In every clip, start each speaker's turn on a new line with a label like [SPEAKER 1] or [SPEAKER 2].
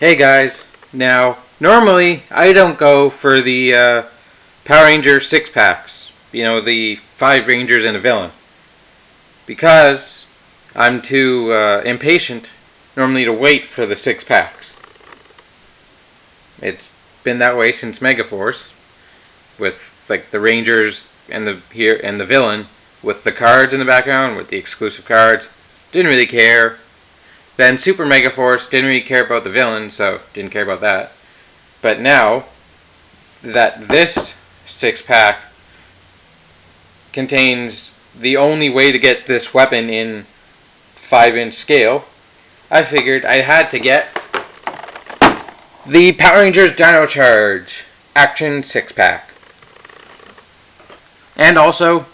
[SPEAKER 1] Hey guys, now normally I don't go for the Power Ranger 6-packs, you know, the 5 Rangers and a villain, because I'm too impatient normally to wait for the 6-packs. It's been that way since Megaforce, with like the Rangers and the villain with the cards in the background, with the exclusive cards. Didn't really care. Then Super Megaforce didn't really care about the villain, so didn't care about that. But now that this 6-pack contains the only way to get this weapon in 5-inch scale, I figured I had to get the Power Rangers Dinocharge Action 6-pack. And also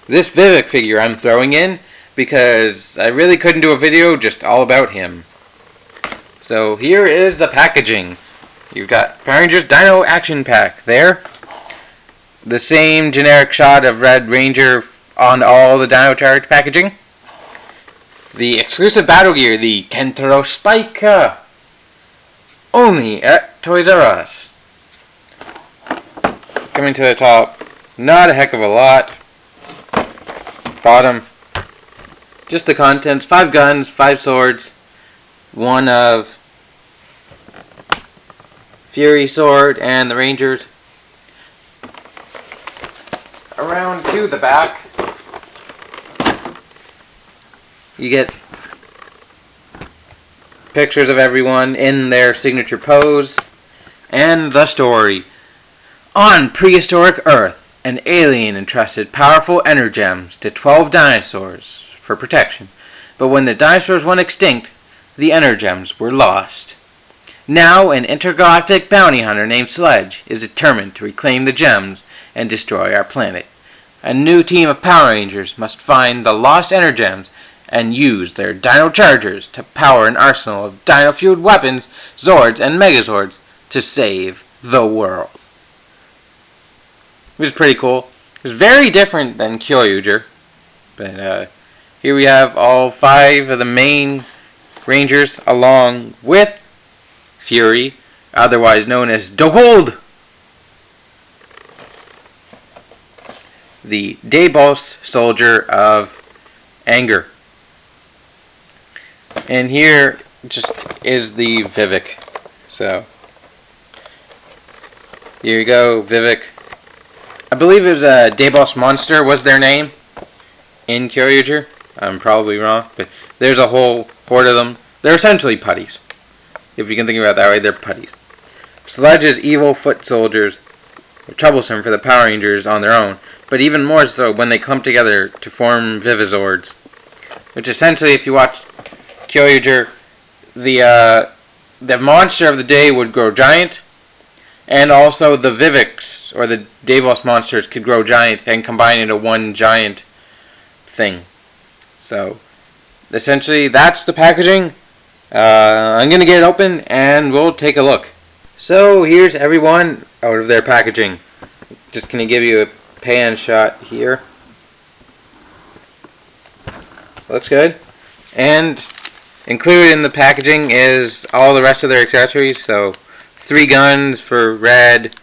[SPEAKER 1] this Vivik figure I'm throwing in, because I really couldn't do a video just all about him. So here is the packaging. You've got Power Rangers Dino Action Pack there. The same generic shot of Red Ranger on all the Dinocharge packaging. The exclusive battle gear, the Kentaro Spike. Only at Toys R Us. Coming to the top, not a heck of a lot. Bottom, just the contents: 5 guns, 5 swords, 1 of Fury sword and the Rangers. Around to the back, you get pictures of everyone in their signature pose, and the story. On prehistoric Earth, an alien entrusted powerful energems to 12 dinosaurs for protection, but when the dinosaurs went extinct, the energems were lost. Now an intergalactic bounty hunter named Sledge is determined to reclaim the gems and destroy our planet. A new team of Power Rangers must find the lost energems and use their Dino Chargers to power an arsenal of dino-fueled weapons, Zords, and Megazords to save the world. It was pretty cool. It was very different than Kyoryuger, but here we have all 5 of the main Rangers along with Fury, otherwise known as Dogold, the Day-Boss Soldier of Anger. And here just is the Vivik. So here you go, Vivik. I believe it was a Day-Boss Monster was their name in Kyoryuger. I'm probably wrong, but there's a whole horde of them. They're essentially putties. If you can think about it that way, they're putties. Sledge's evil foot soldiers are troublesome for the Power Rangers on their own, but even more so when they clump together to form Vivizords. Which essentially, if you watch Kyoryuger, the monster of the day would grow giant, and also the Viviks, or the Day-Boss monsters, could grow giant and combine into one giant thing. So, essentially, that's the packaging. I'm going to get it open, and we'll take a look. So, here's everyone out of their packaging. Just going to give you a pan shot here. Looks good. And included in the packaging is all the rest of their accessories. So 3 guns for red,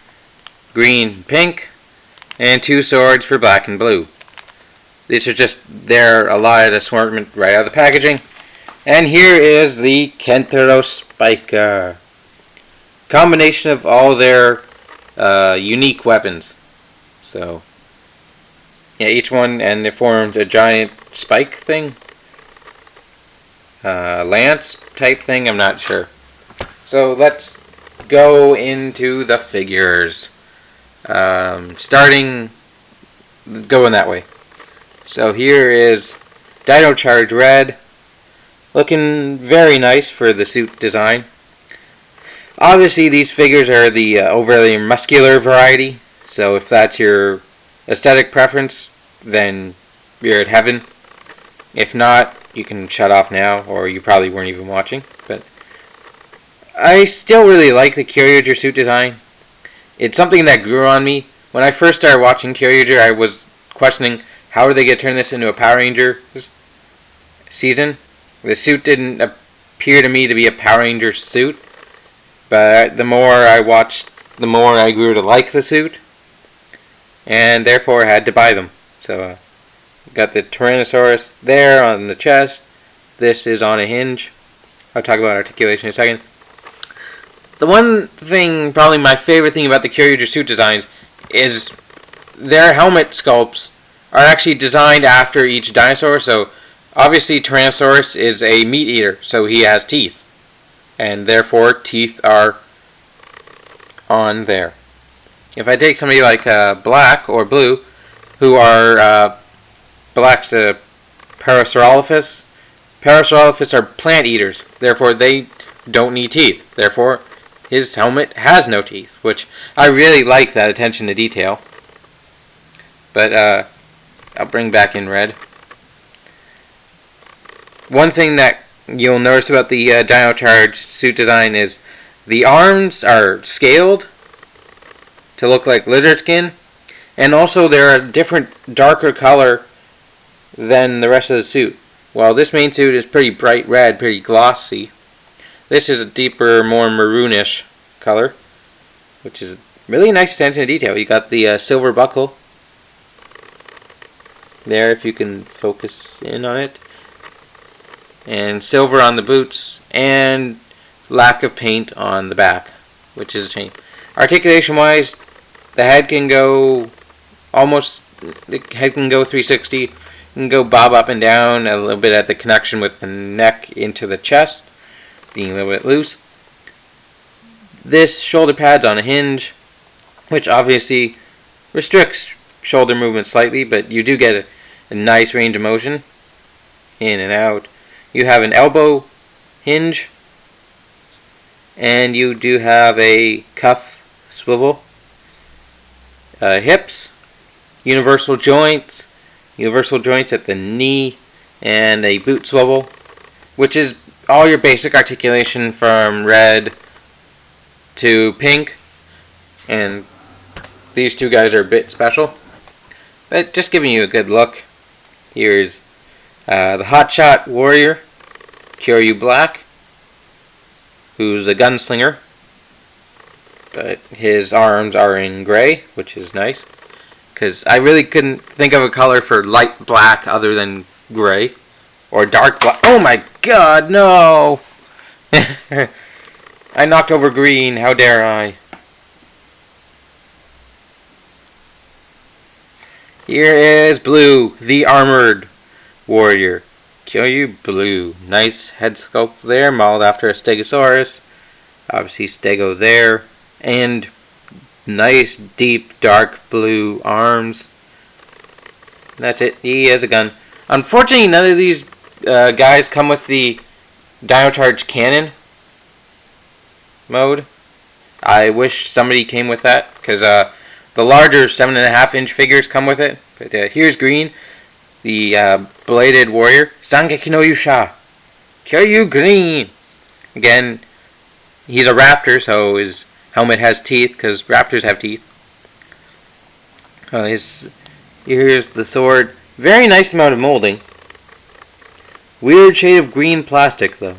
[SPEAKER 1] green, pink, and 2 swords for black and blue. These are just their allotted assortment right out of the packaging. And here is the Kentaro Spike. Combination of all their unique weapons. So, yeah, each one, and they formed a giant spike thing. Lance type thing, I'm not sure. So let's go into the figures. Starting going that way. So here is Dinocharge Red, looking very nice for the suit design. Obviously these figures are the overly muscular variety, so if that's your aesthetic preference, then you're at heaven. If not, you can shut off now, or you probably weren't even watching. But I still really like the Kyoryuger suit design. It's something that grew on me. When I first started watching Kyoryuger, I was questioning how are they going to turn this into a Power Ranger season. The suit didn't appear to me to be a Power Ranger suit, but the more I watched, the more I grew to like the suit, and therefore I had to buy them. So got the Tyrannosaurus there on the chest. This is on a hinge. I'll talk about articulation in a second. The one thing, probably my favorite thing about the Kyoryuger suit designs is their helmet sculpts are actually designed after each dinosaur. So obviously Tyrannosaurus is a meat eater, so he has teeth, and therefore teeth are on there. If I take somebody like Black or Blue, who are Black's Parasaurolophus. Parasaurolophus are plant eaters, therefore they don't need teeth. Therefore, his helmet has no teeth, which I really like that attention to detail. But I'll bring back in Red. One thing that you'll notice about the Dinocharge suit design is the arms are scaled to look like lizard skin, and also they're a different, darker color than the rest of the suit. While this main suit is pretty bright red, pretty glossy, this is a deeper, more maroonish color, which is really nice attention to detail. You got the silver buckle there, if you can focus in on it, and silver on the boots, and lack of paint on the back, which is a shame. Articulation wise, the head can go the head can go 360, it can go bob up and down a little bit at the connection with the neck into the chest, being a little bit loose. This shoulder pad's on a hinge, which obviously restricts shoulder movement slightly, but you do get a nice range of motion in and out. You have an elbow hinge, and you do have a cuff swivel. Hips, universal joints at the knee, and a boot swivel, which is all your basic articulation from red to pink, and these two guys are a bit special, but just giving you a good look. Here's the Hotshot Warrior, Kyoryu Black, who's a gunslinger, but his arms are in gray, which is nice, because I really couldn't think of a color for light black other than gray, or dark black. Oh my god, no! I knocked over green, how dare I. Here is Blue, the Armored Warrior, Kyoryu Blue. Nice head sculpt there, modeled after a Stegosaurus. Obviously Stego there. And nice deep dark blue arms. That's it. He has a gun. Unfortunately, none of these guys come with the Dinocharge cannon mode. I wish somebody came with that, because the larger 7.5-inch figures come with it. But here's Green, the bladed warrior. Sangeki no Yusha, Kyoryu Green. Again, he's a raptor, so his helmet has teeth, because raptors have teeth. Here's the sword. Very nice amount of molding. Weird shade of green plastic, though.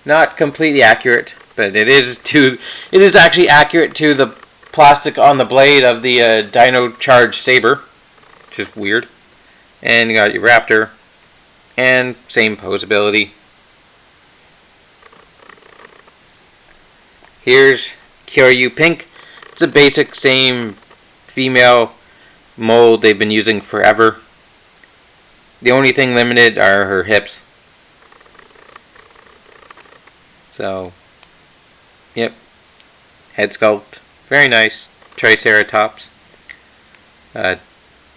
[SPEAKER 1] Not completely accurate, but it is actually accurate to the plastic on the blade of the Dinocharge saber, which is weird. And you got your raptor, and same posability. Here's Kyoryu Pink. It's a basic same female mold they've been using forever. The only thing limited are her hips. So, yep. Head sculpt, very nice. Triceratops.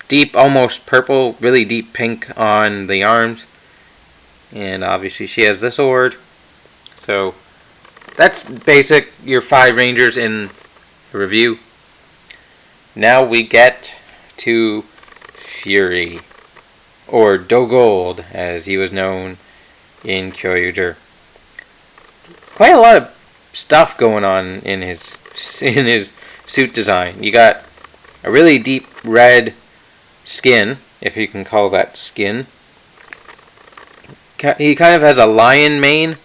[SPEAKER 1] deep, almost purple, really deep pink on the arms. And obviously she has the sword. So that's basic, your 5 Rangers in review. Now we get to Fury, or Dogold, as he was known in Kyoryuger. Quite a lot of stuff going on in his suit design. You got a really deep red skin, if you can call that skin. He kind of has a lion mane,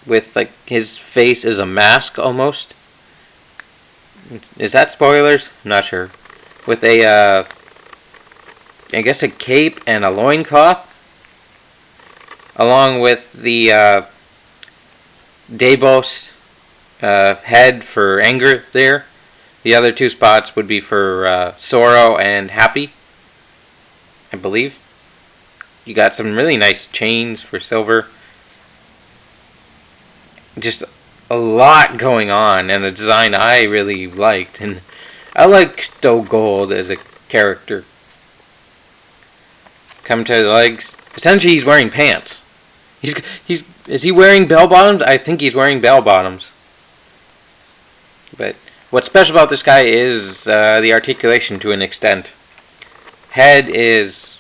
[SPEAKER 1] with like his face is a mask almost. Is that spoilers? I'm not sure. With a I guess a cape and a loincloth, along with the Debos head for anger there. The other 2 spots would be for sorrow and happy, I believe. You got some really nice chains for silver. Just a lot going on, and a design I really liked. And I like Dogold as a character. Come to the legs. Essentially, he's wearing pants. Is he wearing bell bottoms? I think he's wearing bell bottoms. But what's special about this guy is the articulation to an extent. Head is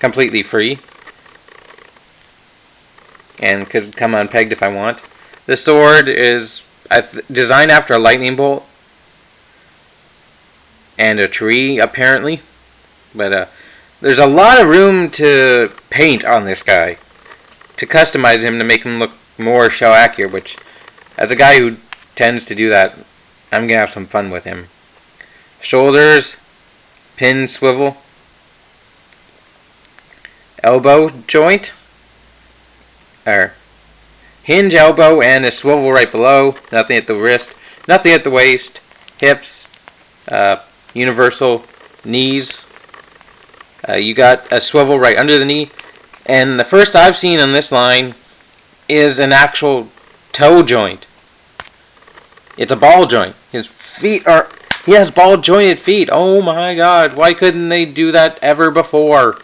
[SPEAKER 1] completely free, and could come unpegged if I want. The sword is designed after a lightning bolt and a tree, apparently. But there's a lot of room to paint on this guy, to customize him to make him look more show accurate, which, as a guy who tends to do that, I'm going to have some fun with him. Shoulders, pin swivel, elbow joint, or hinge elbow and a swivel right below, nothing at the wrist, nothing at the waist, hips, universal knees. You got a swivel right under the knee, and the first I've seen on this line is an actual toe joint. It's a ball joint. His feet are, he has ball jointed feet. Oh my god, why couldn't they do that ever before?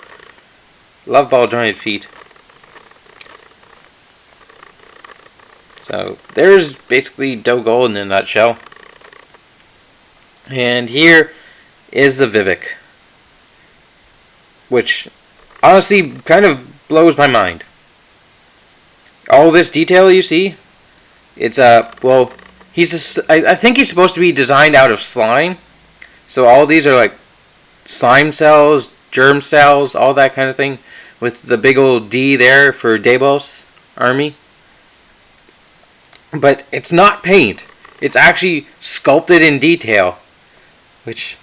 [SPEAKER 1] Love ball jointed feet. So there's basically Dogold in a nutshell. And here is the Vivik, which honestly kind of blows my mind. All this detail you see, it's well, I think he's supposed to be designed out of slime. So all these are like slime cells, germ cells, all that kind of thing, with the big old D there for Debos army. But it's not paint. It's actually sculpted in detail, which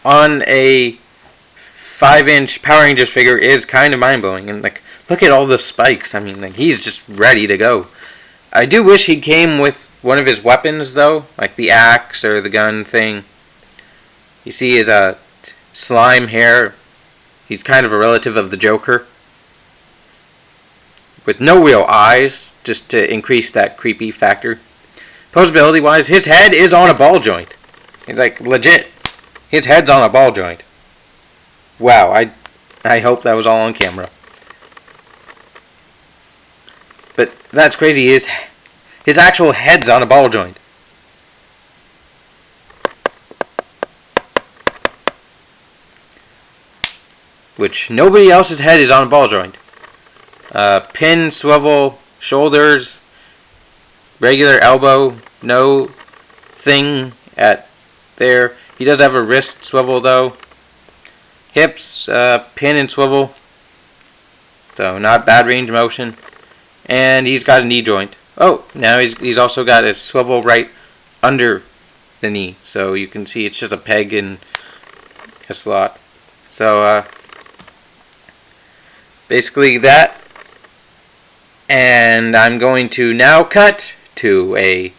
[SPEAKER 1] on a 5-inch Power Rangers figure is kind of mind-blowing. And like, look at all the spikes. I mean, like, he's just ready to go. I do wish he came with one of his weapons, though, like the axe or the gun thing. You see his slime hair. He's kind of a relative of the Joker, with no real eyes, just to increase that creepy factor. Posability-wise, his head is on a ball joint. He's like, legit. His head's on a ball joint. Wow, I hope that was all on camera. But that's crazy. His actual head's on a ball joint. Which nobody else's head is on a ball joint. Pin, swivel, shoulders, regular elbow, no thing at there. He does have a wrist swivel though. Hips, pin and swivel. So not bad range of motion. And he's got a knee joint. Oh, now he's also got a swivel right under the knee. So you can see it's just a peg in a slot. So basically that. And I'm going to now cut to a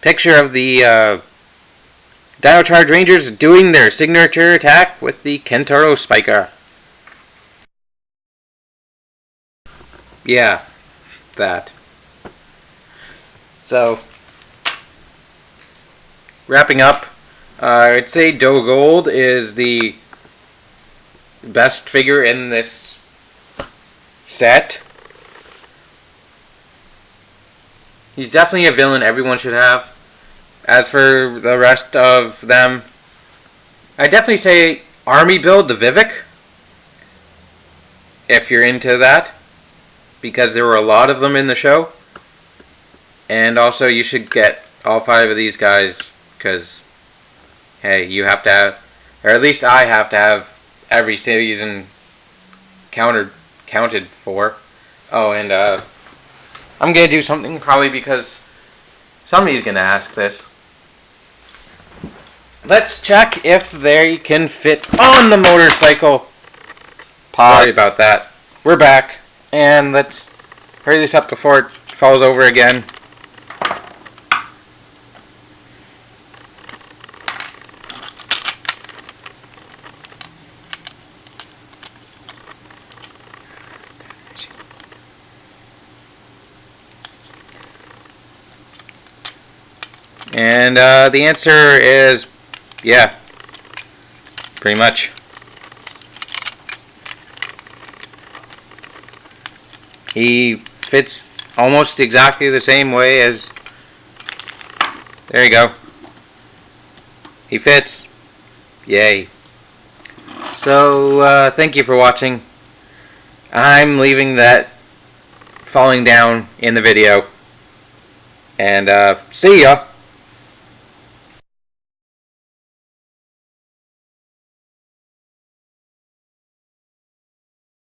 [SPEAKER 1] picture of the Dinocharge Rangers doing their signature attack with the Kentaro Spiker. Yeah, that. So, wrapping up, I'd say Doe Gold is the best figure in this set. He's definitely a villain everyone should have. As for the rest of them, I'd definitely say Army build the Vivik, if you're into that, because there were a lot of them in the show. And also you should get all 5 of these guys, because, hey, you have to have, or at least I have to have every season counted for. Oh, and I'm going to do something probably because somebody's going to ask this. Let's check if they can fit on the motorcycle. Sorry about that. We're back, and let's hurry this up before it falls over again. And the answer is, yeah, pretty much. He fits almost exactly the same way as, there you go. He fits. Yay. So, thank you for watching. I'm leaving that falling down in the video. And, see ya.